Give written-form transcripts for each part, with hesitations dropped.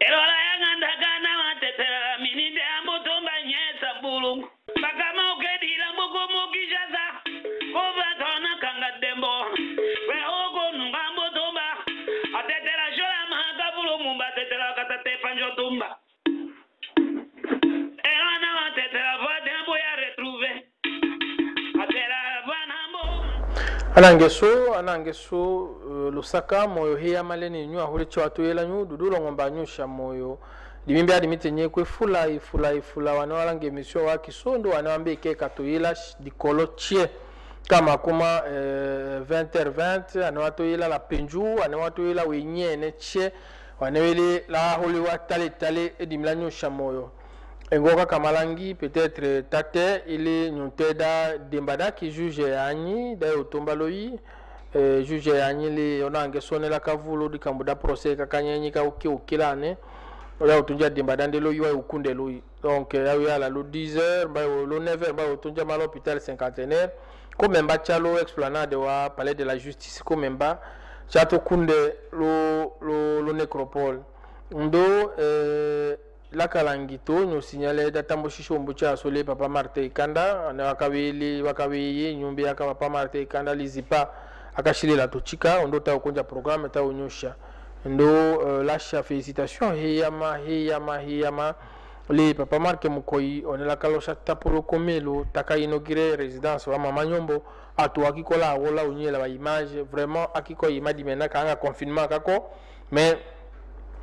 Elola yanganda kana watetera mininde ambutumba nyesa mbulungu. Bakama ukedila mbukumu kishaza. Kuba tona kanga dembo. We ogo nunga mbutumba. Atetera shola mahakabulu mumba tetera katate panjo tumba. Elana watetera vade ambu ya retrouve. Atera vanambo. Anangeso lusaka moyo hiya maleni nyu ahuri chwatu yela nyu dudulo ngomba nyusha moyo dimimbi adi mitenye kwe fula wana walange emisio wa kisondo wana wambi ike katoyela dikolo chie kama kuma 20h20 wana watoyela la penju wana watoyela wenyene chie wana wele la holi wa tale edimila nyusha moyo engoka kamalangi peut-être tate ili nyunteda dembada ki juge yanyi da utombaloyi juge yanyi li onange sonela kavulo dikambuda procès kakanyenyi ka ukilane ola utunja dembada ndelo yiwa ukunde loyi donc ya la lo 10h ba lo 9h ba utunja mal hôpital cinquantenaire ko memba chalo explanade wa palais de la justice ko memba chato kunde lo nécropole ndo la kalangito nous signalait datambo shishombo cha sole papa Martin Kanda ana wakawili nyumbi yaka papa Martin Kanda lizipa akashile la tochika ondo ta ukonja programme ta unyosha ndo lasha félicitations hiyama le papa Mark Mukoi onela kalosha tapuro komelo taka inauguré résidence wa mama nyombo atu akikola wola unyela ba image vraiment akiko imadi mena kanga confinement kako mais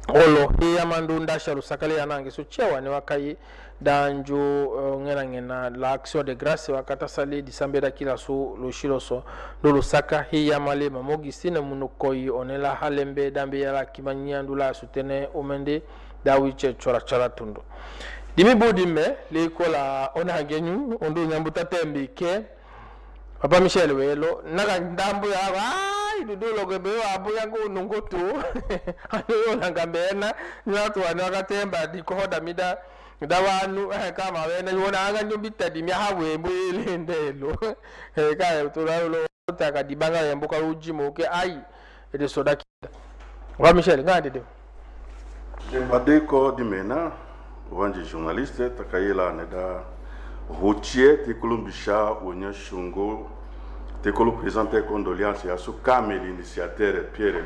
olo hiyama ndo ndasha lusakale yanange so chewa ne wakayi danjo ngena la action de grâce wakata sali disambera kila so lo shiloso ndo lusaka hiyama le mamogi sina munokoi onela halembe dambe yala kimanya ndula sutene omende dawiche chora tundo dimi bodime le kola ona genyu ondo nyambuta tembe ke papa Michel welo naga ndambo ya ai dudulo gebe abo yango nungoto ayo nangambena nyatu wana temba dikohoda mida dawanu kama wena yona anga nyumbita dimya hawe mbele ndelo kaya tulalo taka dibanga yamboka ujimo ke ai ede soda kida wa Michel ngande de Badeko dimena wanje journaliste takayela neda routier te colombisha onya shungo te colo présenter condoléances à ce camé l'initiateur Pierre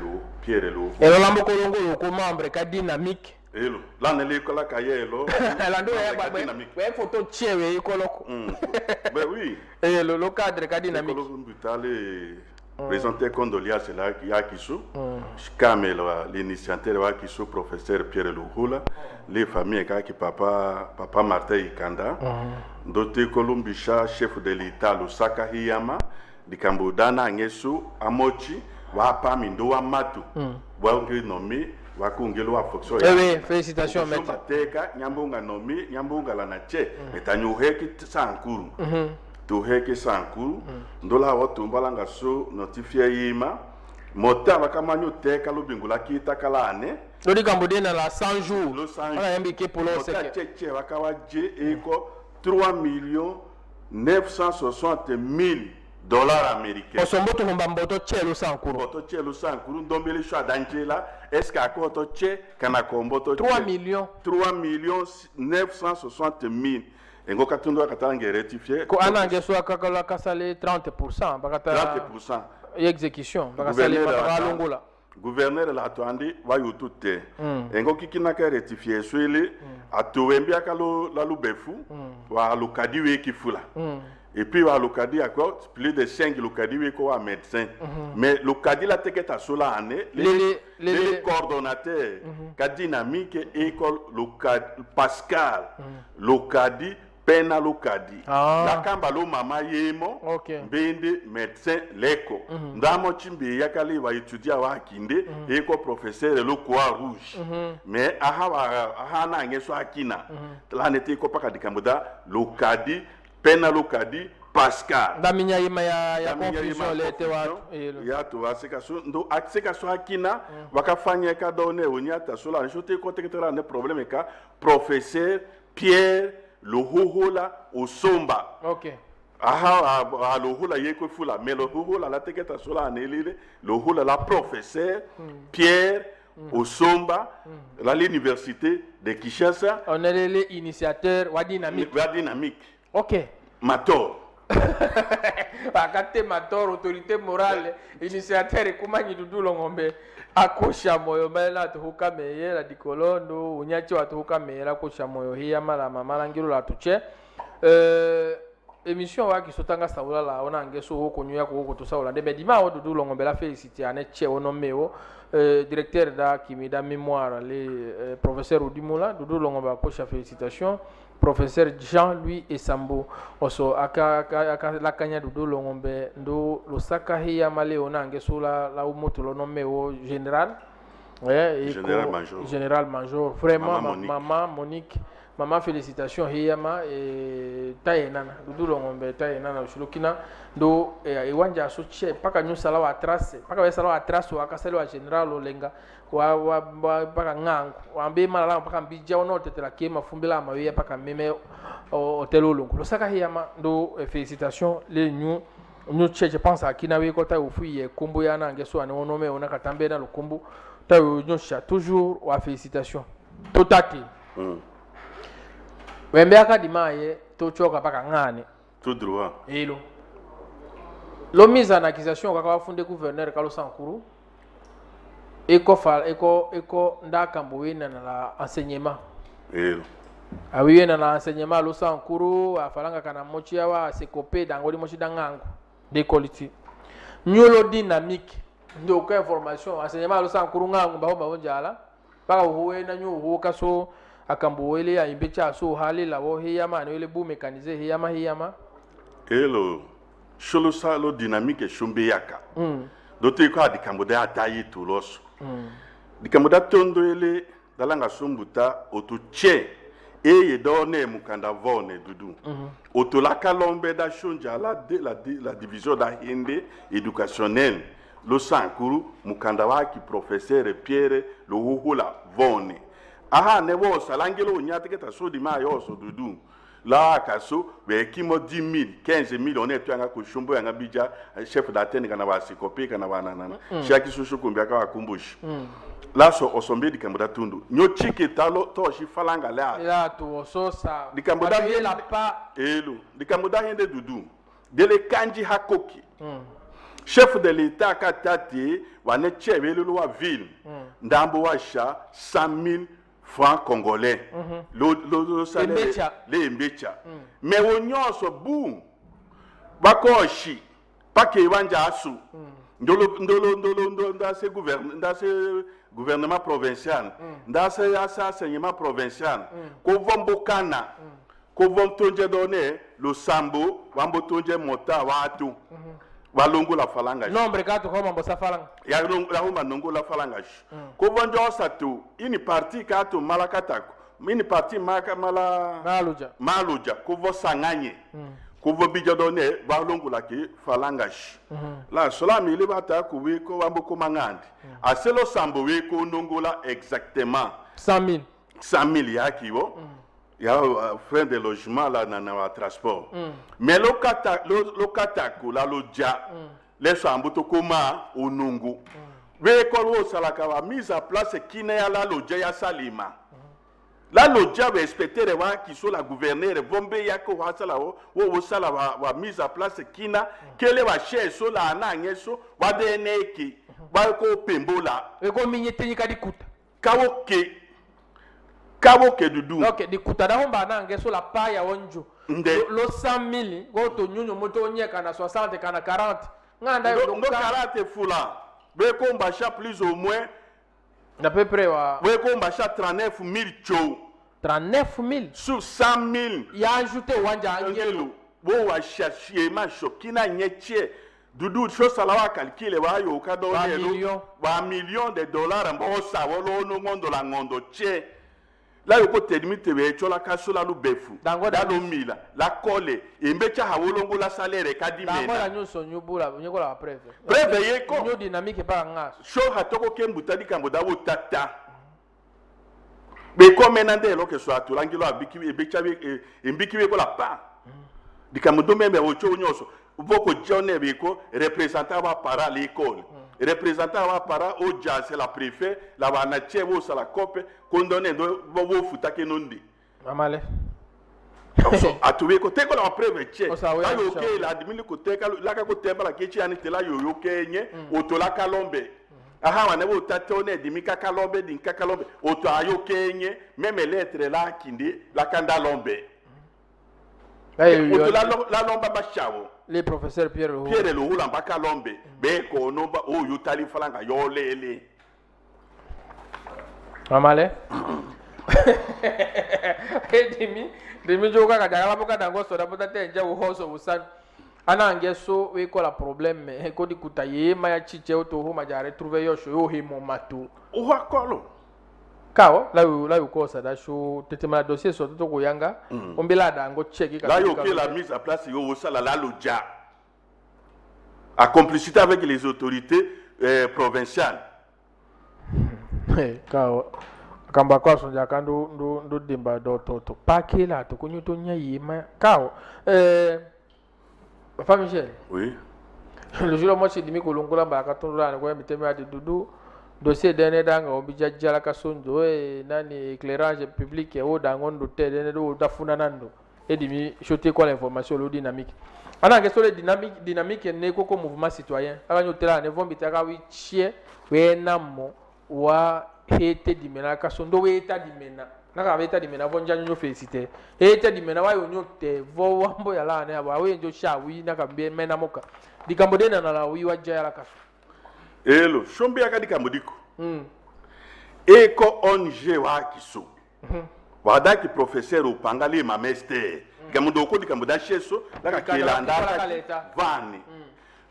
Lou et lambo kolongo ko membre ka dynamique elo la ne le kola kayelo la ndo ya dynamique we photo chewe ikoloko ben oui et le cadre ka dynamique présenter condoléances là qui a kisu camé l'initiateur wa kisu professeur Pierre Lou les familles qui papa Martin Kanda doté colombisha chef de l'état Lusaka hiyama dikambudana ngesu amochi wa pamindo wa matu wa ngenomi wa kungelo wa fonction oui félicitations maître teka nyambunga nomi nyambunga la nache etanyuheki sankuru tuheki sankuru ndola wotumbala ngaso notifie yima mota bakamanyo teka lubingula kita kalane lodi kambudena la 100 jours ala yambike polo seke cheche wakawaje eko 3,960,000 dollars américains. Osomboto mbamboto chelo sankuru. Boto chelo sankuru ndombele shwa danjela est-ce qu'ako to che kana komboto 3,960,000 engo katundo katanga rectifier ko anange so akakala kasale 30% bakata 30% exécution bakasale bakalongola gouverneur la atwandi wa yutute engo kikina ka rectifier swele atowembi akalo la lubefu wa lukadi we kifula et puis wa lukadi akwa plus de 5 lukadi we ko wa médecin mais lukadi la teketa sola année les coordonnateurs ka dynamique école lukadi Pascal lukadi pena lukadi la kamba lo mama yemo mbende médecin leko ndamo chimbe yakali wa étudiant wa kinde eko professeur lo croix rouge mais aha na ngeso akina la nete ko paka dikambuda lukadi pena lukadi Pascal ndaminya yima ya confusion lete wa ya to aseka so ndo aseka so akina wakafanya ka donner onyata so la jote ko teketera ne problème ka professeur Pierre Lohola Osomba. Ok. Aha, Lohola yeko fula, mais Lohola la teketa sola anelile, Lohola la professeur Pierre au Somba, à l'université de Kinshasa. On est les initiateurs wa dynamique. Ok. Mator. Pakate Mator, autorité morale, initiateur et kumani Dudu Longombe. Akosha moyo mela tuhuka meye la dikolondo unyachi watuhuka meye la kosha moyo hiya mala mama ngiro la tuche. Émission wa kisotanga saula la ona ngeso ho konyoya ko to saula ndebe dima o Dudu Longombe la féliciter ane che onomeo directeur da kimida mémoire le professeur Odimola Dudu Longombe akosha félicitations. Professeur Jean-Louis Esambo oso aka la kanya Dudu Longombe ndo losaka hiya male ona ngeso la umoto lo nomeo général général major vraiment maman Monique maman félicitations hiyama et tayenana Dudu Longombe tayenana shulukina ndo iwanja soche paka nyusala wa trace paka wesala wa trace wa kaselo wa general olenga wa paka ngangu wambe mala paka mbija ono tetela kema fumbila mawe paka meme hotel olungu losaka hiyama ndo félicitations les ñu je pense akina we kota ufuye kumbu yana ngeso ane onome ona katambe na lukumbu ta ñu cha toujours wa félicitations totati wembe akadimaye tochoka paka ngane tout droit elo lo mise en accusation kaka wafunde gouverneur Kalo Sankuru eko ndakambo wena na la enseignement elo awiye na enseignement lo Sankuru afalanga kana mochi wa sekope dangoli mochi dangango de qualité nyolo dynamique ndo ka information enseignement lo Sankuru ngango ba ho njala paka huwe na nyu ho kaso akambo wele ya imbecha so hali la wo hiyama wele bu mécaniser hiyama elo sholo salo dynamique shumbe yaka dote ko adikambo da atayi tuloso dikambo da tondo ele dalanga sumbuta otuche eye donne mukanda vone Dudu otolaka lombe da shonja la division da hinde éducationnelle lo Sankuru mukanda waki professeur Pierre lo huhula vone aha ne wo salangelo nyate keta so di ma yo so Dudu la kaso be kimo 10 000 15 000 on est tuanga ko shumbo yanga bija chef d'antenne kana ba sikope kana banana shaki susu kumbia ka kumbushi la so osombe dikamboda tundu nyo chike talo to shi falanga la to so sa dikamboda la pa elo dikamboda hende Dudu dele kanji hakoki chef de l'état katati wane chebelo wa ville ndambo wa sha 100 000 francs congolais lo salaire les mbecha mais wonyoso boom bakoshi pake wanja asu ndolo ndase gouvernement provincial ndase enseignement provincial ko vombokana ko vomtonje donné lo sambo wambotonje mota watu walongo la falanga nombre gato ko mambo falanga ya huma nongo la falanga ko vonjo sato ini parti kato malakatako ini parti maluja ko vo sanganye ko vo bija donné walongo la ki falanga la sola mi le bata ko we ko wambo ko mangandi aselo sambo we ko nongo la exactement 100 000 yaki wo ya frein de logement là na transport mais lokatako la loja les sambuto koma onungu we ko wo salaka wa mise en place kine ya la loja ya salima la loja va respecter les wa qui sont la gouverneur vombe ya ko wa sala wo sala wa mise en place kina kele wa che so la na ngeso wa deneki ba ko pembola e ko minyete ni kadikuta Kawoke Dudu. Ok, di kutada homba na ngeso la paya onjo. Lo 100 000, go to nyunyo moto nyeka na 60 kana 40. Nganda yo ndo 40 fula. Be ko mbasha plus ou moins d'à peu près wa. We ko mbasha 39 000 cho. 39 000 sur 100 000. Ya ajouté wanja angelo. Bo wa chercher ma shokina nyeche. Dudu cho salawa calcule wa yo ka do million de dollars mbo sa wolo no ngondo la ngondo che. La yo ko tedimite be chola kasola lu befu da lo mila la kole embecha hawolongo la salaire ka di mena da ngora nyuso nyubula nyeko la preve yeko nyo dynamique pa ngaso sho hatoko kembuta dikambo da wotata be ko menande lo ke so atulangilo abiki ebecha be embiki be ko la pa dikambo do membe ocho nyoso boko jone be ko représentant ba para l'école représentant wa para o ja c'est la préfet la wana chevo sa la cope condamné do bo futa ke nondi amale a trouvé côté ko la preuve che la yo ke la admini côté la ka côté ba la ke chi ani te la yo kenye o to la kalombe aha wana bo tatone di mika kalombe di kakalombe o to ayo kenye même lettre la kindi la kanda lombe la lomba ba chavo les professeurs Pierre le lamba kalombe be ko no ba o yo tali falanga yo lele amale dimi joka ka dagala boka dango so da bota tenje wo hoso usan ana ngeso we ko la problème ko di kutaye ma ya chiche o to ho ma jare trouver yo sho yo he mo matu o wa kolo kawo la ko sa da sho tetema dossier so to ko yanga ombela dango check ka là yo ke la mise en place yo wo sala la loja à complicité avec les autorités provinciales kawo kamba kwa sonja kando ndo dimba do toto pakela to kunyo to nya yima kawo Papa Michel. Oui. Le jour où moi je dis que l'on collabore avec ton rang, quoi, mais t'aimes à des doudou. Dossier dernier dans on bija jala kasondo et nani éclairage public et au dangon d'hôtel dernier do dafunanando. Et dimi choter quoi l'information le dynamique. Ana question le dynamique ne ko ko mouvement citoyen. Aka nyotela ne vont bitaka wi chie we namo wa hete dimena kasondo we eta dimena. Naka veta dimena vonja nyo féliciter. Eta dimena wa yo nyote vo wambo ya la ne aba we njo sha wi naka be mena moka. Dikambo dena na la wi wa jaya la kaso. Elo shombi akadika modiko. Eko onje wa kiso. Wadaki professeur upangale ma mester. Gamudo ko dikambo cheso la kelanda vani.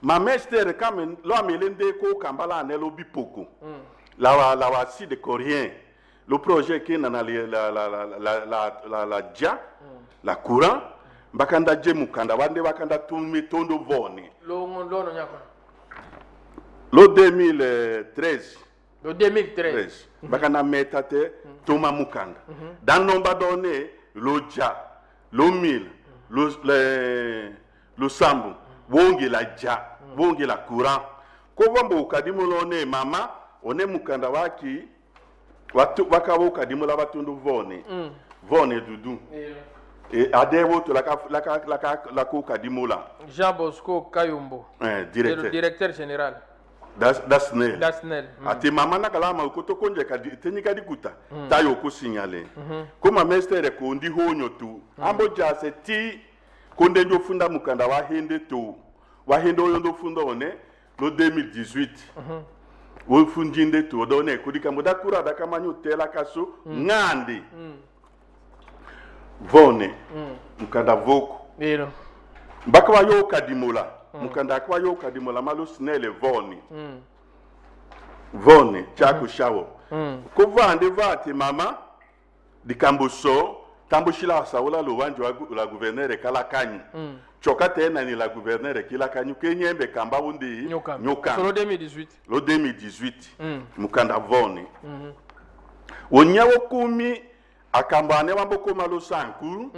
Ma mester kamen lo amelende ko kambala nelo bipoko. La si de coréen. Le projet qui est dans la dia, la courant, bakanda jemu kanda wande bakanda tumi tondo voni. Le 2013. Le 2013. Bakanda metate toma mukanda. Dans nomba donné, le dia, le mil, le sambu, wongi la dia, wongi la courant. Kovambo ukadimulone mama, one mukanda waki. Wakawo kadimola batundu vone dudu et adewo to la ko kadimola Jean Bosco Kayumbo directeur général Dasnel ati mama na kala ma ko to konje ka tenika dikuta tayo ko signaler comme mestre ko ndi honyo tu ambo jase ti konde njo funda mukanda wa hende oyo funda one no 2018 wo funjinde to done kudika muda kura da kamanyu tela kaso ngandi vone mukanda voko mbaka wa yo kadimola mukanda kwa yo kadimola malo snele vone chako shawo ko vande vate mama dikamboso tambushila saola lo wanjo la gouverneur kala kanyi choka tena ni la gouverneur kila kanyu kenyembe kamba wundi nyoka so le 2018 mukanda vone onyawo kumi akambane wamboko malo sankuru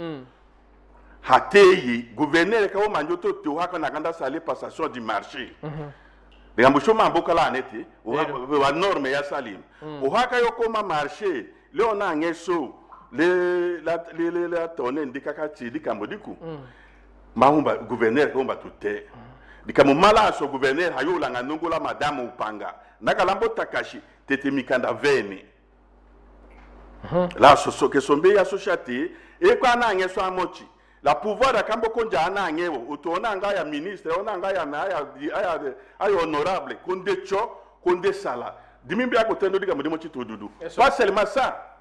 hateyi gouverneur ka o manjoto to haka na kanda sale passation du marché ngambo shoma mboka la neti wa norme ya salim o haka yokoma marché leona ngeso la tonne ndikaka ti dikamodiku mahumba gouverneur komba tuté dikamu mala so gouverneur hayola nganongola madame upanga nakalambo takashi tete mikanda veni la so ke sombe ya société e kwa na ngeso amochi la pouvoir akambo konja na ngewo utona nga ya ministre ona nga ya na ya honorable konde cho konde sala dimimbi akotendo dikamodimo chitodudu pas seulement ça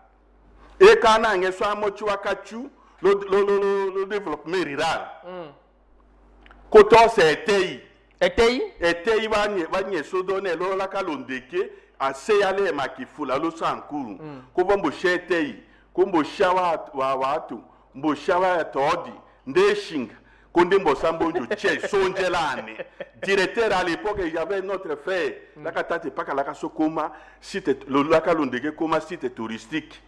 et quand on a soit mochu wakachu le développement rural koto c'est etei wanye so donné lo la kalondeke ase yale makifula lo sankuru ko bombo shetei ko mbo shawa wa watu mbo shawa todi ndeshinga konde mbo sambo nju che sonjelane directeur à l'époque il y avait notre frère la katate paka la kasokoma site lo la kalondeke koma site touristique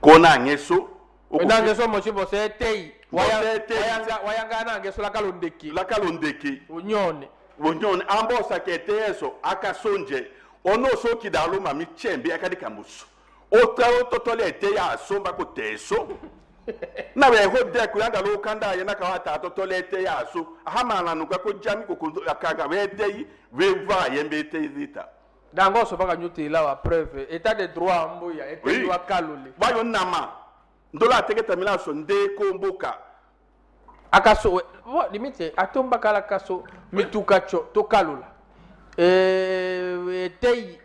kona ngeso ngeso mochi bose tei wayanga na ngeso la kalondeki unyone wonyon ambo sakete eso akasonje ono so kidalo mami chembe akadi kamusu otra totole ete ya somba ko teso na we ho de ku anda lo kanda ye na ka wata totole ete ya so hamana nuka ko jami ko akaga we de we va yembe ete zita dango so baka nyuti la wa preuve état de droit mboya état droit kalole bayo nama ndola teketa mila so nde ko mboka akaso limite atomba kala kaso mitukacho to kalula etei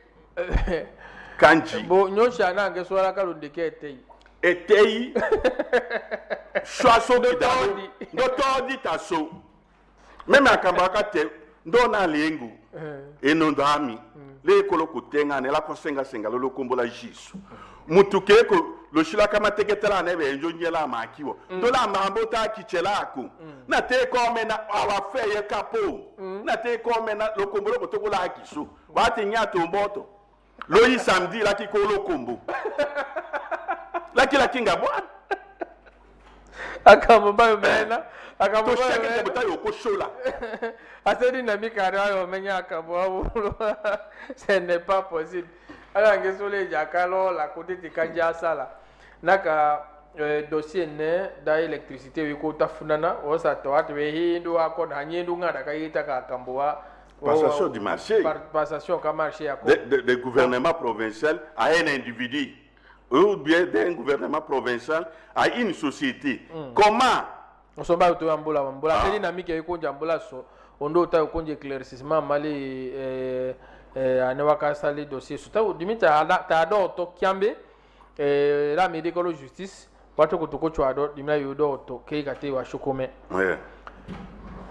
kanji bo nyosha nange so la kalunde ke etei so kidalo ndo todi taso meme akambaka te ndo na lengu eno ndami le kolo kutenga ne la kosenga senga lo kombola jisu mutukeko lo shila kama teketela na be enjo nyela makiwo to la mambo ta kichelako na te komena awa feye kapo na te komena lo kombolo ko la kisu bati nyato mboto lo yi samedi la ki ko lo kombo la kinga bwa akamba mena akamba to sheke te butayo ko shola asedi na mikara yo menya akabo ce n'est pas possible ala ngesole jakalo la côté tikanja sala naka dossier ne da électricité wi ko tafunana o sa to at we hindu akona hanyendu ngada kayita ka kamboa passation du marché passation ka marché yako de gouvernement provincial à un individu ou bien d'un gouvernement provincial à une société comment on so ba to ambola teli na mike ko jambola so ondo ta ko éclaircissement mali anewa ka sali dossier so ta dimita ta do to kiambe la médical justice wato ko to ko chwado dimina yodo to ke kate wa shokome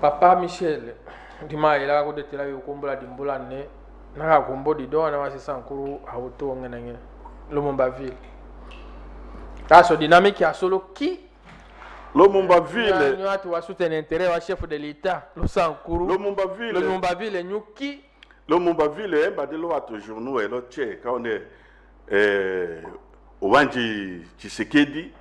papa Michel dima ila ko de tela yo kombola dimbola ne na ka kombo di do na wasi sankuru auto ngenenge Lumumba ville taso dynamique ya solo ki Lumumba ville nous avons soutenu l'intérêt au chef de l'État le sankuru Lumumba ville nyuki Lumumba ville badelo wa toujours nous et l'autre quand on est Owanji Tshisekedi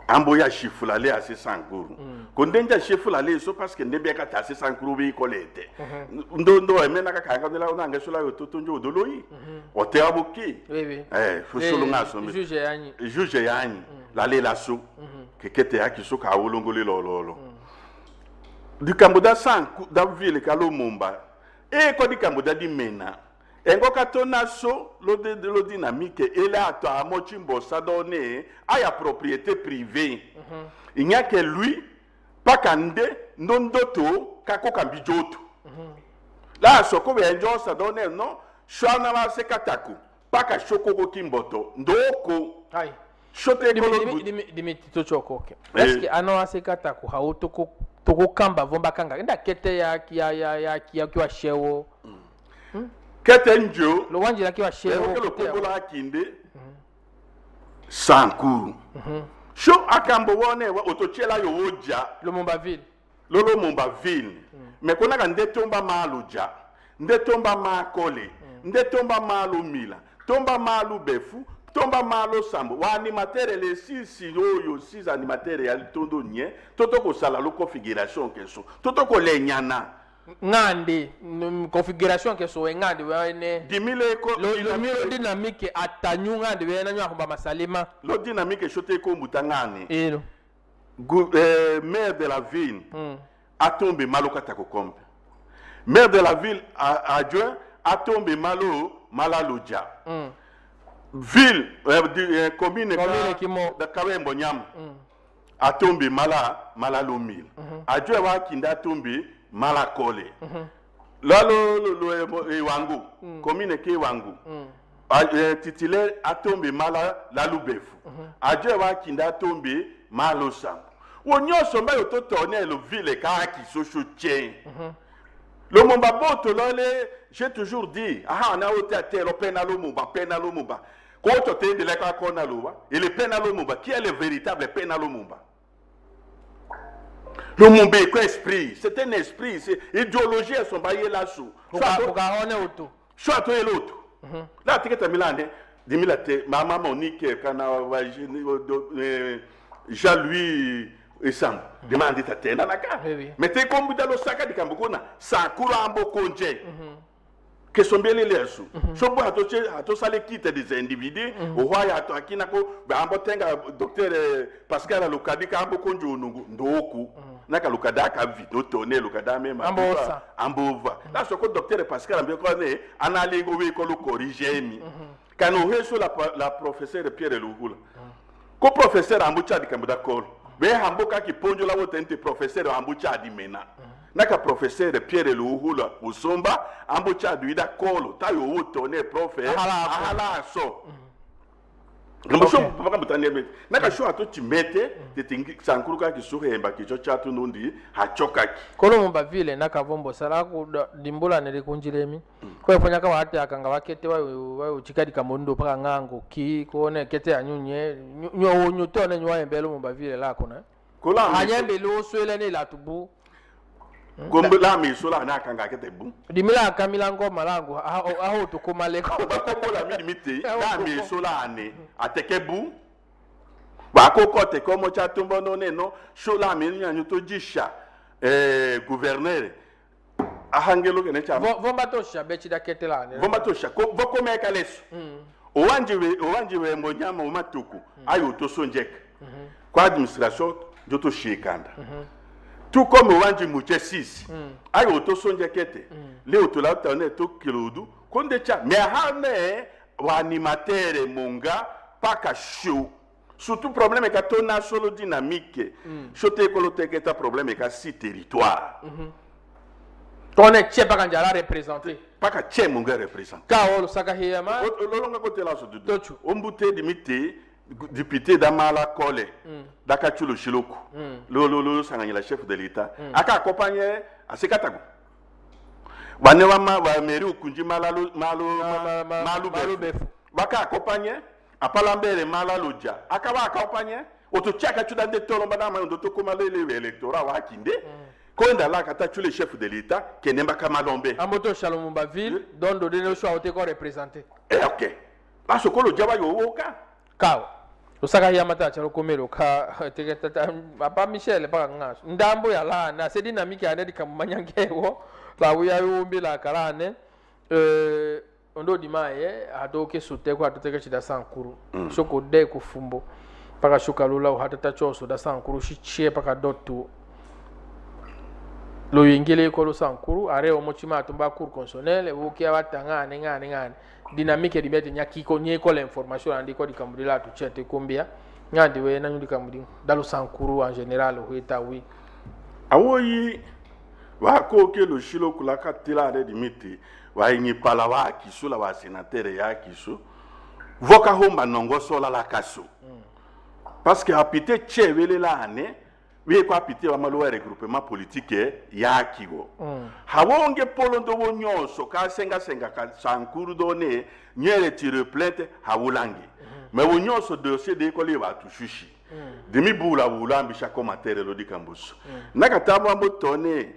amboya chifulale ase sankuru kondenja chifulale so parce que ndebe ka tase sankuru bi kolete ndo emena ka kanga ndela unanga sola yo totonjo doloyi ote abuki oui fo solo ngaso juge yanyi la lela so kekete yaki so ka wolongole lololo du kamboda sanku da ville ka Lumumba ko di kamboda di mena engo katona so lo dynamique ele ato amochimbo sadone aya propriété privée il n'y a que lui pas kande ndondoto kako kambijoto la soko be enjo sadone no shwana ma sekataku paka shoko kimboto ndoko ai shote dimi titochoko est-ce que ano asekataku hautoko toko kamba vomba kanga nda kete ya kwa shewo Ketenjo lo wanji la kiwa shewo lo kombola kinde sankuru sho akambo wone wa otochela yo woja Lumumba ville Lumumba ville me kona ka ndetomba maluja ndetomba makole ndetomba malu mila tomba malu befu tomba malo sambo wa animateur les 6 oyo 6 animateur ya tondo nye totoko sala lo configuration keso totoko lenyana ngandi configuration ke so ngandi wene dimile ko lo dynamique atanyu ngandi wena nya ko masalima lo dynamique shote ko mutangani elo maire de la ville a tombé malo katako kombe maire de la ville adjoint a tombé malo malaluja ville commune de Kawembo Nyam a tombé malalumil adjoint wa kinda tombé malakole lalo wangu commune ke wangu titulaire a tombé lalubefu adjoint wa kinda tombé malosam wonyoso mba yo totone le ville ka ki so soutien le Lumumba boto lole j'ai toujours dit on a ôté à terre pena Lumumba ko to te de la ka kona lowa et le pena Lumumba qui est le véritable pena Lumumba. Lumumba est esprit, c'est un esprit, c'est idéologie son baillé là sous. Soit toi et l'autre. Là tu es milande, dis-moi maman Monique kana Jean-Louis esambu demande ta tena naka mais te comme dans le sac de Kambukuna Sankuru ambo konje que sont bien les lesu so bo ato sale quitte des individus o hoya ato akina ko ba ambo tenga docteur Pascal Alokadi ka ambo konjo ndoku naka Lokada ka vi no tourner Lokada même ambo va là ce que docteur Pascal ambo ko ne analingo we ko lo corriger mi kano heso la professeur Pierre Luhula ko professeur ambo cha di Kambuda d'accord mais hamboka ki ponjo la wote ente professeur ambo cha di mena naka professeur Pierre Luhula usomba ambo cha duida kolo tayo wotone profe ala so ngomsho papa mutane met naka sho ato timete tetingi Sankuru ka ki sohemba ki chocha tu nundi hachoka ki kolo mumba vile naka vombo sala ku dimbula nele kunjiremi ko efanya ka wate akanga wakete wa uchikadi kamondo paka ngango ki kuone kete anyunye nyo tone nywa embelo mumba vile lako na kola anyembe lo swele ne latubu gombe la mi sola na kanga kete bu dimila kamila ngoma langu aho to komaleko bakola mi limite la mi sola ane ateke bu ba ko kote komo cha tumbo no ne no sola mi nyanyu to jisha gouverneur ahangelo kene cha vomba tosha bechi da ketela ne vomba tosha ko voko meka leso owanjiwe mbonyama umatuku ayo to sonjek kwa administration joto shikanda tout comme wanji muche 6 ayo to sonjekete le otola tane to kilodu konde cha mais hame wa animateur monga paka show surtout problème ka to na solo dynamique chote ko loteketa problème ka si territoire tone che paka njala représenter paka che monga représenter ka olo saka hiyama lolonga ko tela so dudu ombute dimite député d'Amala Kole d'Akachulo Shiloku lolo sanganya la chef de l'État aka accompagner à Sekatago banewa ma wa mairie ukunji malo befu baka accompagner à Palambere Malaloja aka ba accompagner otochaka chuda de tolomba na ma ndoto koma le électorat wa kinde ko ndala kata chule chef de l'État kenemba kamalombe amoto Shalomumba ville dondo de no choix ko représenter OK parce que le jaba yo woka kawa usaka yamata chalo komero ka teketa papa Michel pa nga ndambo ya la na se dynamique ya ndika manyangewo la uya yumbi la karane ondo dimaye adoke sote kwa atoteka chida Sankuru shoko de kufumbo paka shuka lula hatata choso da Sankuru shichie paka dotu lo yingile ko lo Sankuru are omochima atumba cour constitutionnelle wokia watanga ngane dynamique di mete nyaki ko nyeko l'information andi ko di Kambudila tu chete kombia ngandi we na nyudi Kambudi dalu Sankuru en général ho eta wi awoyi wa ko ke lo shilo kula katila de dimiti wa nyi pala wa kisula wa sénateur ya kisu voka homba nongo sola la kaso parce que apite chevele la ane we ko apite wa malo regroupement politique ya kigo hawonge polondo wonyoso ka senga ka Sankuru done nyere tire plainte hawulangi mais wonyoso dossier de ko le ba tushushi demi bula ambisha commentaire lo dikambuso nakatamu ambo tone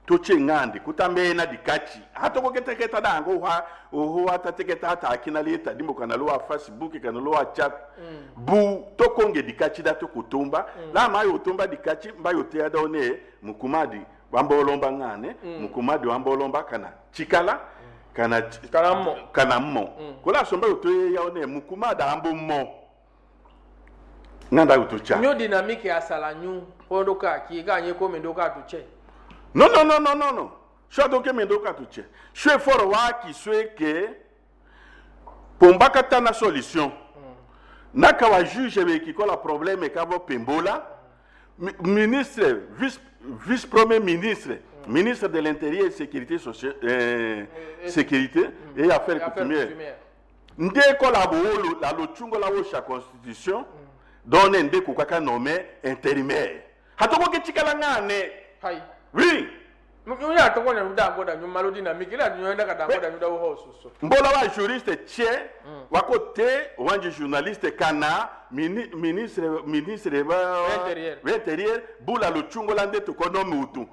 toche ngandi kutambe na dikachi hato ko keteketa dango ho atateketa hata akina leta dimbo kana lo Facebook kana lo chat bu to konge dikachi da to kutumba la mayo tumba dikachi mbayo te adone mukumadi wambolomba ngane mukumadi wambolomba kana chikala kana mo kula somba to yaone mukumada ambo mo nganda utucha nyo dynamique ya sala nyu ondoka ki ganye ko mendoka tuche non. Je suis mendoka tuche. Je suis fort wa qui soit que pombaka tana solution. Naka wa juge qui ko la problème ka vo pembola ministre vice premier ministre ministre de l'intérieur et sécurité sociale sécurité et affaires coutumières. Ndé ko la bolo la lochungo la wo cha constitution donne ndé ko kaka nommé intérimaire. Hatoko ke chikala ngane. Hai. Oui. Munya to kone ndango da nyuma lo dynamique la nyoenda ka dango da nyuda ho suso. Mbola wa juriste tche wakote wanji journaliste kana ministre intérieur bula lo chungo lande to kono mutu.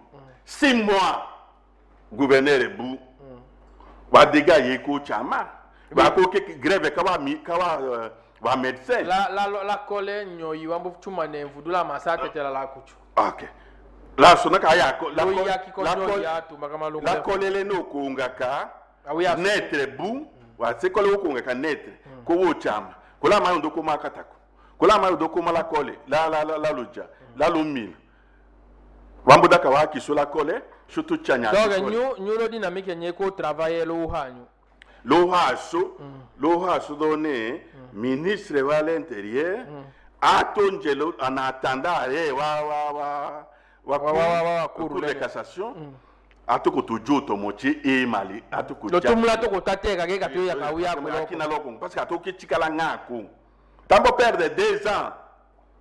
6 mois gouverneur bu. Wa dega yeko chama. Wa ko ke grève kawa wa médecin la kole nyoi wambo chuma ne vudula masate tela la kuchu. OK. La sonaka ya la kolele no kungaka netre bu wa se kole kungaka netre ko wo chama kola ma ndo ko makatako kola ma ndo ko mala kole la loja la lumil wambo daka wa ki so la kole surtout chanya donc nyu dynamique nye ko travailler lo hanyu lo haso donné ministre wa l'intérieur atongelo en attendant wa cour de cassation atoko tojo to mochi e mali atoko ja tumula to ko tateka ke ka to ya ka uya ko kina loko parce que atoko chikala ngako tambo perdre 2 ans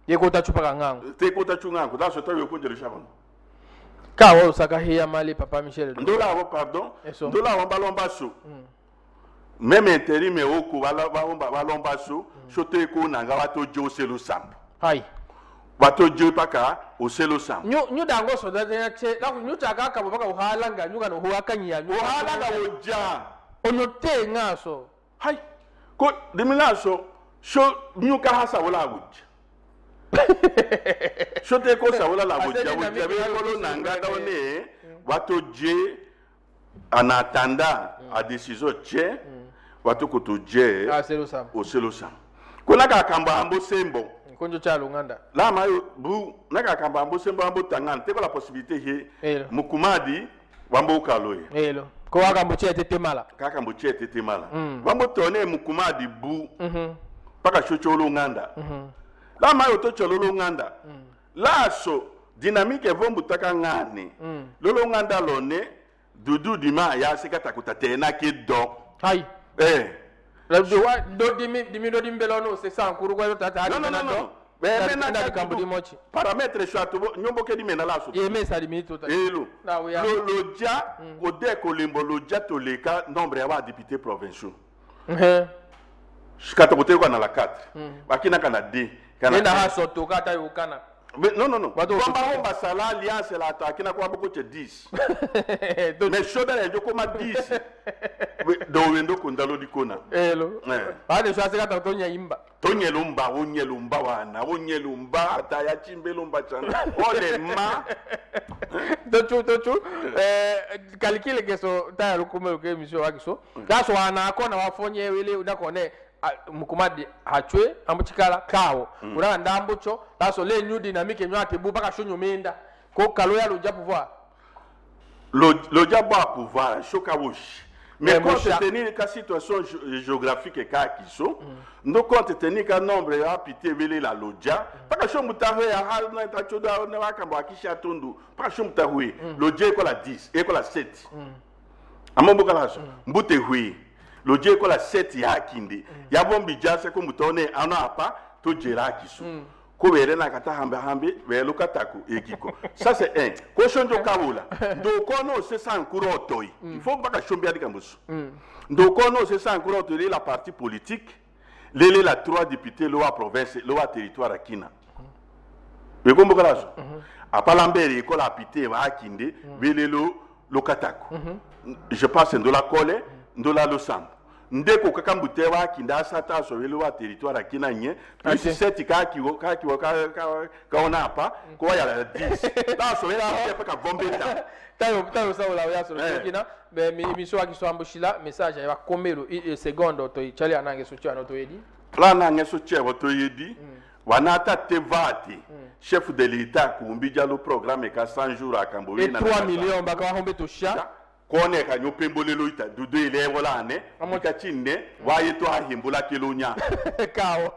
ye ko ta chupa ngango te ko ta chungango da so to yo ko jere shabon ka wo saka hiya mali papa Michel ndola wo pardon ndola wo balomba so même intérim oko balomba so sote ko nanga wato jo selo samp hai bato jo paka oselo sam nyu dango so da ya che la nyu taka ka baka uhalanga nyu kana huwa kanya nyu uhalanga woja onote ngaso hai ko dimilaso so nyu ka hasa wala woja so te ko sa wala la woja woja be ko nanga da one bato je en attendant a décision che bato ko to je oselo sam ko na ka kamba ambo sembo konjo cha lunganda la mayo bu naka kamba ambo sembo ambo tangana te ko la possibilité he mukumadi wambo kaloye elo ko waka mbuche tete mala kaka mbuche tete mala wambo tone mukumadi bu paka chocho lunganda la mayo to cholo lunganda la so dynamique vombu taka ngani lolo nganda lone dudu dima ya sekata kutatena ke do hai do dimi do dimbelo no c'est ça nkuru kwa tata non mena kambu dimochi parametre shatu nyombo ke dimena la so ye mesa dimi tota elo lo ja ko de ko limbo lo ja to leka nombre ya ba députés provinciaux shikata bote ko na la 4 bakina kana D kana na haso to kata yukana non Bamba sala alliance la takina kwa boko 10 mais shoda ya joko ma 10 do wendo ko ndalo dikona elo bade so asika ta tonya imba tonyelumba wonyelumba wana wonyelumba ta ya chimbelumba chana ole ma tochu calcule que so ta rukume ke mission wakiso that's why na akona wafonye wele udakone mukumadi hachwe ambuchikala kawo uranga ndambucho taso le new dynamique nyo atebu baka shonyo menda ko kaloya lo pouvoir lo jabo pouvoir shoka woshi mais compte tenu de la situation géographique et kakiso ndo compte tenu ka nombre ya pité vele la loja baka shomu tawe ya hal na tachoda na wakamba akisha tondu baka shomu tawe loja ko la 10 et ko la 7 amombo kala so mbute hui loje ko la 7 ya kindi ya bombi jase ko mutone ana apa to jera kisu ko bere na kata hambe be lokataku ekiko ça c'est un ko shonjo kabula ndo kono se sankuro otoi il faut baka shombi adi kambusu ndo kono se sankuro otoi la partie politique lele la 3 députés lo wa province lo wa territoire akina be ko mbokala so apala mbere ko la pité ba akinde belelo lokataku je pense ndo la kole ndo la lo sam ndeko kakambutewa kinda sata so wele wa territoire akina nye plus 7 ka ona apa ko ya 10 da so wele pa ka bombeta tayo sa wala ya so kina be mi so akiso ambushila message ya komelo secondo to chali anange so chano to yedi plan anange so chewo to yedi wanata tevati chef de l'état kumbija lo programme ka 100 jours akambo na 3 millions baka hombe to sha kone ka nyopembolelo ita dudu ile wala ne amukachine waye to ahimbula kilonya kawo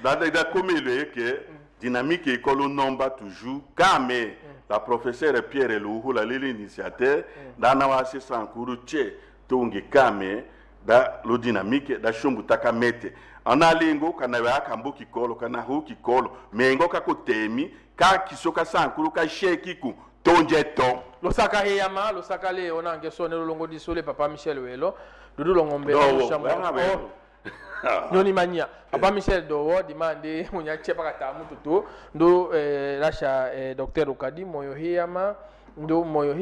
da komelo eke dynamique école nomba toujours kame la professeur Pierre Luhula l'initiateur dana wa assistant kuruche tonge kame da lo dynamique da shombutaka mete analingo kana ya kambuki kolo kana huki kolo mengo kakotemi ka kisoka sankuru ka shekiku tonjeto lo saka heyama lo saka le ona ngesone lo longo disole papa Michel welo dudu longombe shamo noni mania papa Michel dowo demande munya chepa kata mututu ndo rasha docteur Okadi moyo heyama ndo moyo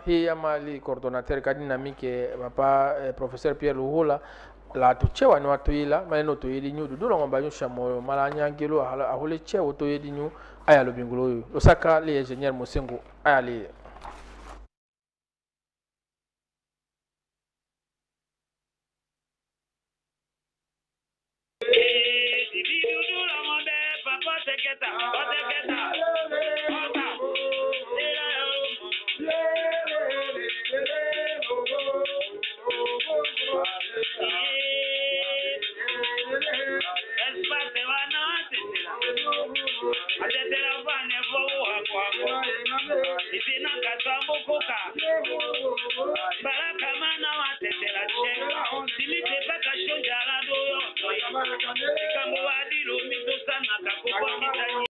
heyama li coordonnateur ka dynamique papa professeur Pierre Luhula la to chewa no atoyela male no toyedi nyu dudu ngomba nyusha moyo mala nyangelo ahole chewo toyedi nyu aya lo bingulo yo Lusaka le engineer Mosengo aya le Papa seketa